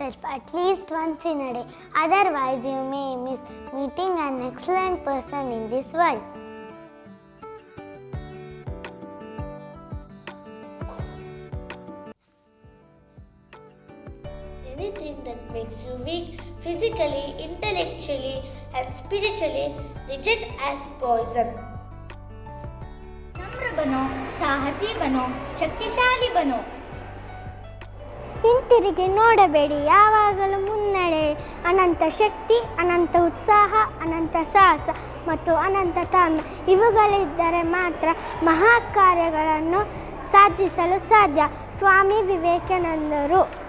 yourself at least once in a day. Otherwise, you may miss meeting an excellent person in this world. Anything that makes you weak physically, intellectually, and spiritually, reject as poison. नम्र बनो, साहसी बनो, शक्तिशाली बनो. ಹಿಂತಿರುಗಿ ನೋಡಬೇಡಿ, ಯಾವಾಗಲೂ ಮುನ್ನಡೆ. ಅನಂತ ಶಕ್ತಿ, ಅನಂತ ಉತ್ಸಾಹ, ಅನಂತ ಸಾಹಸ ಮತ್ತು ಅನಂತ ತಾಳ್ಮೆ ಇವುಗಳಿದ್ದರೆ ಮಾತ್ರ ಮಹಾ ಕಾರ್ಯಗಳನ್ನು ಸಾಧಿಸಲು ಸಾಧ್ಯ. ಸ್ವಾಮಿ ವಿವೇಕಾನಂದರು.